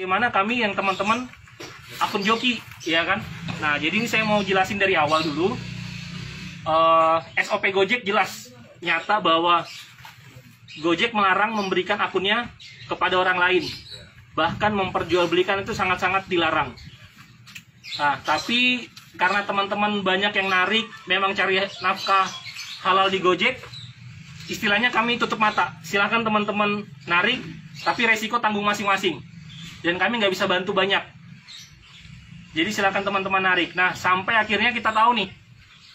Gimana kami yang teman-teman akun joki, ya kan? Nah, jadi ini saya mau jelasin dari awal dulu. SOP Gojek jelas, nyata bahwa Gojek melarang memberikan akunnya kepada orang lain. Bahkan memperjualbelikan itu sangat-sangat dilarang. Nah, tapi karena teman-teman banyak yang narik, memang cari nafkah halal di Gojek, istilahnya kami tutup mata. Silahkan teman-teman narik, tapi resiko tanggung masing-masing. Dan kami nggak bisa bantu banyak. Jadi silakan teman-teman narik. Nah, sampai akhirnya kita tahu nih,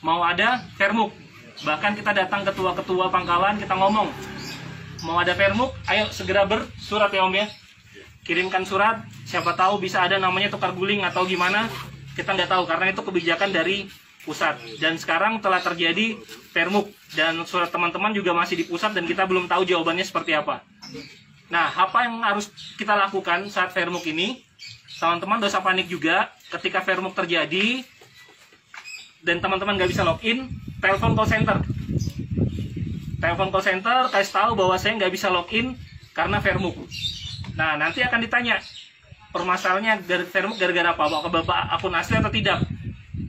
mau ada Permuk. Bahkan kita datang ketua-ketua pangkalan, kita ngomong, mau ada Permuk, ayo segera bersurat ya Om ya. Kirimkan surat, siapa tahu bisa ada namanya tukar guling atau gimana, kita nggak tahu, karena itu kebijakan dari pusat. Dan sekarang telah terjadi Permuk, dan surat teman-teman juga masih di pusat, dan kita belum tahu jawabannya seperti apa. Nah, apa yang harus kita lakukan saat Permuk ini? Teman-teman dosa panik juga, ketika Permuk terjadi, dan teman-teman nggak bisa login, telepon call center. Telepon call center, kasih tahu bahwa saya nggak bisa login karena Permuk. Nah, nanti akan ditanya, permasalahannya dari Permuk gara-gara apa? Bapak akun asli atau tidak?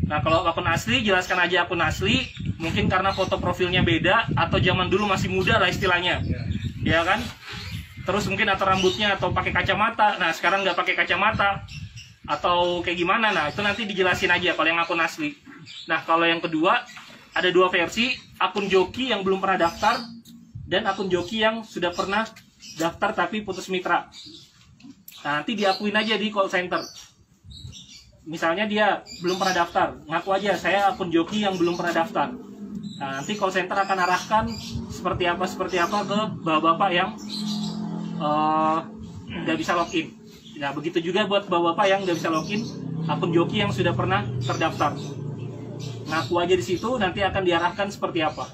Nah, kalau akun asli, jelaskan aja akun asli, mungkin karena foto profilnya beda, atau zaman dulu masih muda lah istilahnya. Ya kan? Terus mungkin atau rambutnya atau pakai kacamata. Nah, sekarang nggak pakai kacamata atau kayak gimana? Nah, itu nanti dijelasin aja kalau yang akun asli. Nah, kalau yang kedua ada dua versi, akun joki yang belum pernah daftar dan akun joki yang sudah pernah daftar tapi putus mitra. Nah, nanti diakuin aja di call center. Misalnya dia belum pernah daftar, ngaku aja saya akun joki yang belum pernah daftar. Nah, nanti call center akan arahkan seperti apa ke bapak-bapak yang nggak bisa login. Nah, begitu juga buat bapak-bapak yang nggak bisa login akun joki yang sudah pernah terdaftar. Ngaku aja di situ, nanti akan diarahkan seperti apa.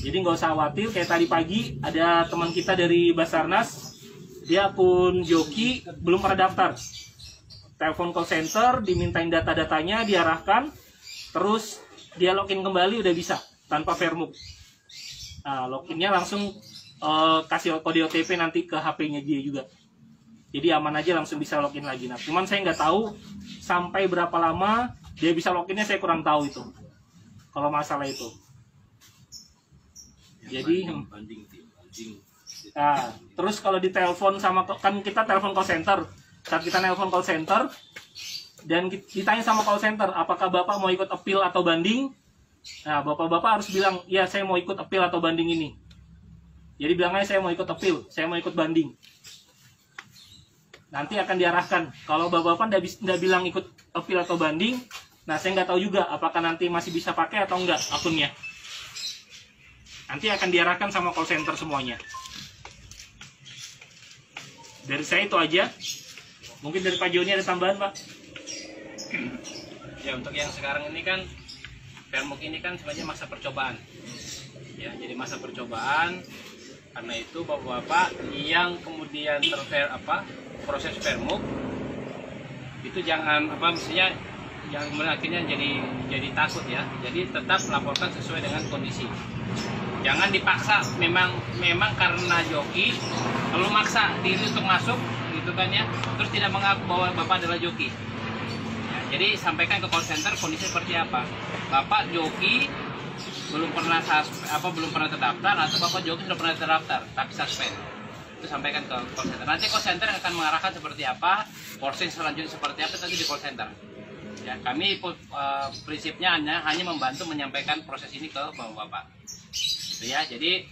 Jadi nggak usah khawatir. Kayak tadi pagi ada teman kita dari Basarnas, dia akun joki belum pernah daftar. Telepon call center, dimintain data-datanya, diarahkan, terus dia login kembali udah bisa tanpa Permuk. Nah, loginnya langsung kasih kode OTP nanti ke HP-nya dia juga. Jadi aman aja, langsung bisa login lagi. Nah, cuman saya nggak tahu sampai berapa lama dia bisa loginnya, saya kurang tahu itu. Kalau masalah itu. Jadi, nah, terus kalau ditelepon sama, kan kita telepon call center. Saat kita telepon call center dan ditanya sama call center, apakah Bapak mau ikut appeal atau banding? Nah, Bapak-bapak harus bilang, ya saya mau ikut appeal atau banding ini. Jadi bilang aja saya mau ikut appeal, saya mau ikut banding. Nanti akan diarahkan. Kalau bapak-bapak nggak bilang ikut appeal atau banding, nah saya nggak tahu juga apakah nanti masih bisa pakai atau enggak akunnya. Nanti akan diarahkan sama call center semuanya. Dari saya itu aja. Mungkin dari Pak Joni ada tambahan, Pak? Ya, untuk yang sekarang ini kan Permuk ini kan sebenarnya masa percobaan. Ya, jadi masa percobaan. Karena itu bapak-bapak yang kemudian proses Permuk itu jangan mestinya yang akhirnya jadi takut ya. Jadi tetap laporkan sesuai dengan kondisi. Jangan dipaksa, memang karena joki, kalau maksa diri untuk masuk gitu kan ya, terus tidak mengaku bahwa bapak adalah joki. Ya, jadi sampaikan ke call center kondisi seperti apa. Bapak joki belum pernah terdaftar, atau bapak joki sudah pernah terdaftar tapi suspend. Itu sampaikan ke call center. Nanti call center akan mengarahkan seperti apa, proses selanjutnya seperti apa nanti di call center. Ya, kami prinsipnya hanya membantu menyampaikan proses ini ke bapak-bapak. Gitu ya. Jadi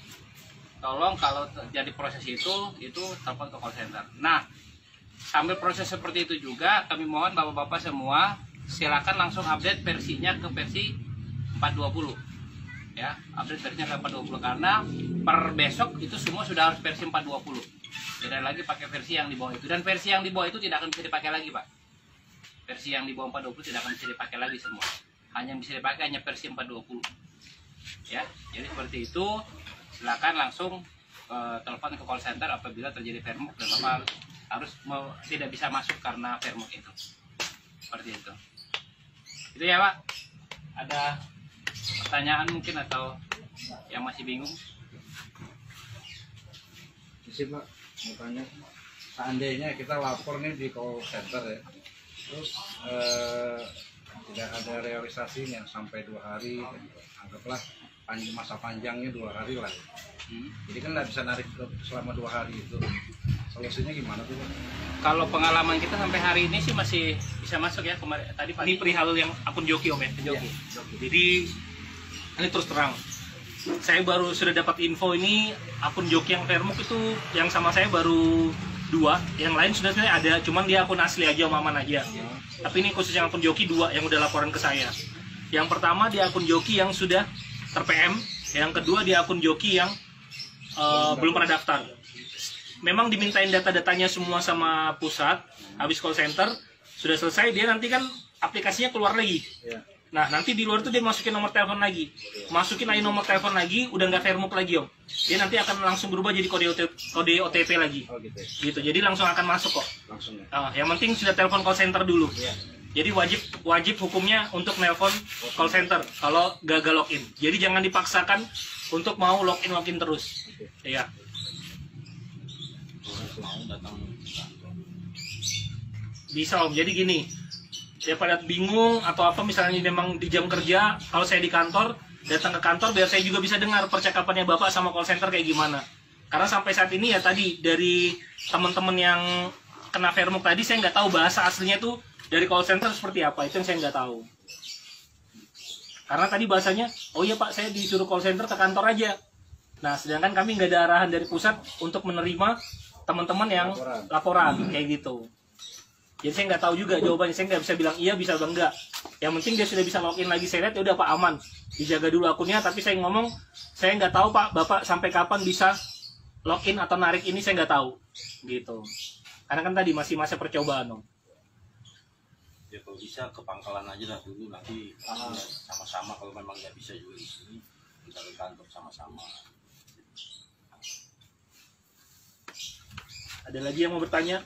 tolong kalau terjadi proses itu telepon ke call center. Nah, sambil proses seperti itu juga kami mohon bapak-bapak semua silakan langsung update versinya ke versi 420. Ya, update versinya ke 420 karena per besok itu semua sudah harus versi 420. Tidak lagi pakai versi yang di bawah itu, dan versi yang di bawah itu tidak akan bisa dipakai lagi, Pak. Versi yang di bawah 420 tidak akan bisa dipakai lagi semua. Hanya bisa dipakai hanya versi 420. Ya, jadi seperti itu. Silakan langsung telepon ke call center apabila terjadi Permuk dan Bapak harus tidak bisa masuk karena Permuk itu. Seperti itu. Itu ya, Pak. Ada pertanyaan mungkin atau yang masih bingung? Sih Pak, mau tanya seandainya kita lapor nih di call center ya, terus tidak ada realisasinya sampai 2 hari, anggaplah masa panjangnya 2 hari lah. Jadi kan nggak bisa narik selama 2 hari itu. Solusinya gimana tuh, Pak? Kalau pengalaman kita sampai hari ini sih masih bisa masuk ya, kemarin tadi Ini pagi. perihal yang akun Joki Om ya. Joki. Jadi ini terus terang, saya baru sudah dapat info ini akun Joki yang Fairmuk itu yang sama saya baru 2, yang lain sudah sebenarnya ada, cuman dia akun asli aja Om Aman aja. Tapi ini khusus yang akun Joki 2 yang udah laporan ke saya. Yang pertama di akun Joki yang sudah ter-PM, yang kedua di akun Joki yang belum pernah daftar. Memang dimintain data-datanya semua sama pusat, habis call center, sudah selesai, dia nanti kan aplikasinya keluar lagi. Ya. Nah, nanti di luar itu dia masukin nomor telepon lagi. Masukin lagi nomor telepon lagi, udah nggak Fairmuk lagi Om. Dia nanti akan langsung berubah jadi kode OTP lagi. Oh gitu. Gitu, jadi langsung akan masuk kok. Langsung ya. Yang penting sudah telepon call center dulu. Iya. Jadi wajib hukumnya untuk nelpon call center kalau gagal login. Jadi jangan dipaksakan untuk mau login terus. Iya. Bisa Om. Jadi gini, daripada bingung atau apa misalnya memang di jam kerja, kalau saya di kantor, datang ke kantor biar saya juga bisa dengar percakapannya Bapak sama call center kayak gimana. Karena sampai saat ini ya tadi dari teman-teman yang kena Fairmuk tadi saya nggak tahu bahasa aslinya tuh dari call center seperti apa, itu yang saya nggak tahu. Karena tadi bahasanya, oh iya Pak, saya disuruh call center ke kantor aja. Nah, sedangkan kami nggak ada arahan dari pusat untuk menerima teman-teman yang laporan kayak gitu. Jadi saya nggak tahu juga jawabannya, saya nggak bisa bilang iya bisa atau enggak. Yang penting dia sudah bisa login lagi, saya lihat ya udah Pak aman, dijaga dulu akunnya. Tapi saya ngomong, saya nggak tahu Pak, Bapak sampai kapan bisa login atau narik ini saya nggak tahu, gitu. Karena kan tadi masih masa percobaan Om. Ya kalau bisa ke pangkalan aja lah dulu, nanti sama-sama kalau memang nggak bisa juga di sini kita ke kantor sama-sama. Ada lagi yang mau bertanya?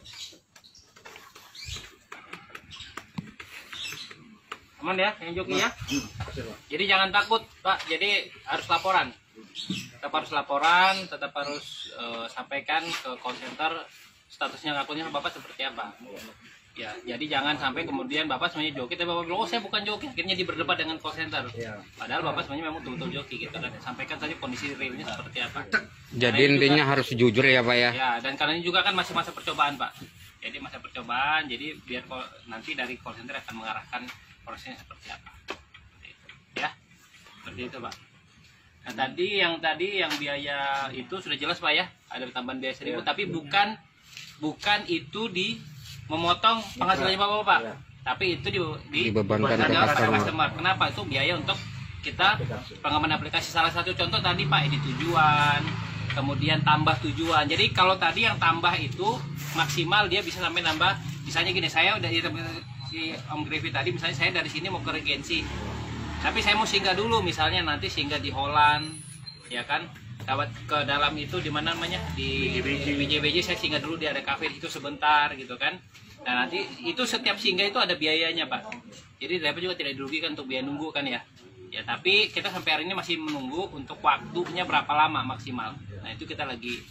Aman ya, yang Joki ya. Jadi jangan takut Pak, jadi harus laporan. Tetap harus laporan, tetap harus sampaikan ke call center statusnya akunnya Bapak seperti apa. Ya, jadi jangan sampai kemudian Bapak sebenarnya joki, tapi Bapak bilang, oh saya bukan joki, akhirnya berdebat dengan call center. Ya. Padahal Bapak sebenarnya memang betul-betul joki gitu kan. Sampaikan saja kondisi realnya seperti apa. Jadi intinya harus jujur ya Pak ya. Ya, dan karena ini juga kan masih masa percobaan Pak. Jadi masa percobaan, jadi biar nanti dari call center akan mengarahkan prosesnya seperti apa. Ya, seperti itu Pak. Nah tadi yang biaya itu sudah jelas Pak ya, ada tambahan biaya 1.000, tapi bukan itu memotong penghasilannya Bapak, Ya. tapi itu Dibebankan ke customer. Kenapa? Itu biaya untuk kita pengembangan aplikasi. Salah satu contoh tadi Pak, ini tujuan, kemudian tambah tujuan. Jadi kalau tadi yang tambah itu maksimal dia bisa sampai nambah, misalnya gini, saya udah si Om Griffith tadi, misalnya saya dari sini mau ke Regency, tapi saya mau singgah dulu, misalnya nanti singgah di Holland, ya kan? Lewat ke dalam itu di mana namanya di BJBJ saya singgah dulu, dia ada kafe itu sebentar gitu kan. Nah nanti itu setiap singgah itu ada biayanya Pak. Jadi driver juga tidak dirugikan untuk biaya nunggu kan ya. Ya tapi kita sampai hari ini masih menunggu untuk waktunya berapa lama maksimal. Nah itu kita lagi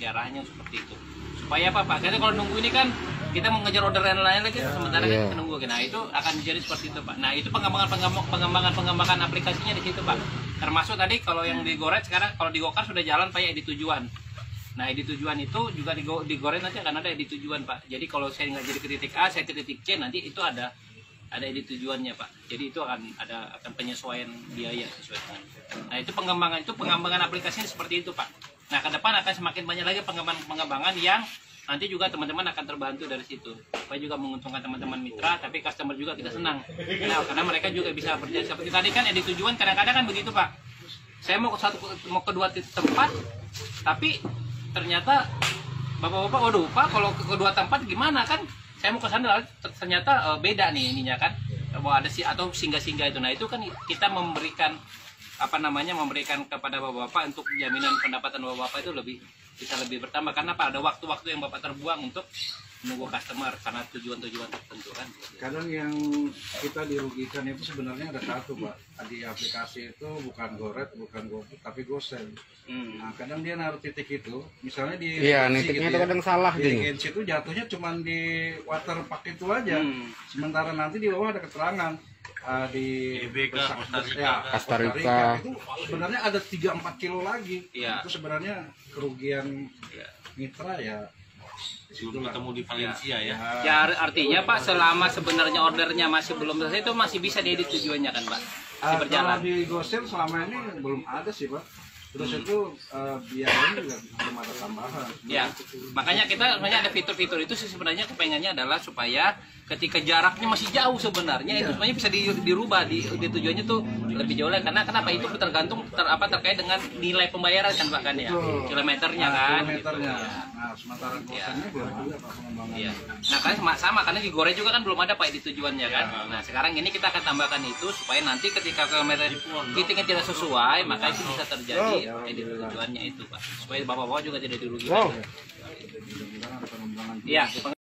arahnya seperti itu. Supaya apa Pak? Karena kalau nunggu ini kan kita mau ngejar order yang lain lagi, sementara kan kita nunggu. Nah itu akan menjadi seperti itu Pak. Nah itu pengembangan aplikasinya di situ Pak. Termasuk tadi kalau yang di Goret sekarang, kalau di Gokar sudah jalan Pak ya di tujuan. Nah di tujuan itu juga di Goret nanti akan ada di tujuan Pak. Jadi kalau saya nggak jadi ke titik A, saya ke titik C, nanti itu ada di tujuannya Pak. Jadi itu akan penyesuaian biaya sesuai dengan. Nah itu pengembangan aplikasinya seperti itu Pak. Nah ke depan akan semakin banyak lagi pengembangan yang nanti juga teman-teman akan terbantu dari situ. Supaya juga menguntungkan teman-teman mitra, tapi customer juga kita senang. Nah, karena mereka juga bisa berjaya seperti tadi kan di tujuan kadang-kadang kan begitu Pak. Saya mau ke dua tempat, tapi ternyata bapak-bapak, waduh Pak, kalau ke kedua tempat gimana kan? Saya mau ke sana ternyata beda nih ininya kan. Bahwa ada atau singgah-singgah itu. Nah, itu kan kita memberikan kepada bapak-bapak untuk jaminan pendapatan bapak-bapak itu bisa lebih bertambah, karena Pak ada waktu-waktu yang Bapak terbuang untuk menunggu customer karena tujuan-tujuan tertentu kan. Kadang yang kita dirugikan itu sebenarnya ada satu, Pak. Di aplikasi itu bukan GoRed, bukan GoFood, tapi GoSend. Nah, kadang dia naruh titik itu, misalnya di Iya, Agency nitiknya gitu itu ya. kadang salah Di ding. Agency itu jatuhnya cuma di waterpark itu aja. Sementara nanti di bawah ada keterangan di GBK, Costa Rica. ya, Costa Rica. itu sebenarnya ada 3-4 kilo lagi. Iya. Itu sebenarnya kerugian mitra ya. Sebelum ketemu di Valencia ya. Ya artinya Pak, selama sebenarnya ordernya masih belum selesai itu masih bisa diedit tujuannya kan Pak? Masih berjalan. Kalau di GoSend selama ini belum ada sih, Pak. Terus itu biayanya juga belum ada tambahan. Ya, makanya kita sebenarnya ada fitur-fitur itu sih sebenarnya kepengennya adalah supaya ketika jaraknya masih jauh sebenarnya itu sebenarnya bisa dirubah di tujuannya tuh lebih jauh lagi karena kenapa itu tergantung terkait dengan nilai pembayaran kan Pak kan ya, kilometernya kan. Kilometernya. Nah, sementara GoSendnya belum ada Pak pengembangannya. Iya. Nah kan sama karena di Gore juga kan belum ada Pak di tujuannya kan. Nah sekarang ini kita akan tambahkan itu supaya nanti ketika kilometer titiknya tidak sesuai maka itu bisa terjadi edit tujuannya itu Pak supaya bapak-bapak juga tidak dirugikan. Mudah-mudahan ada pengembangan. Iya.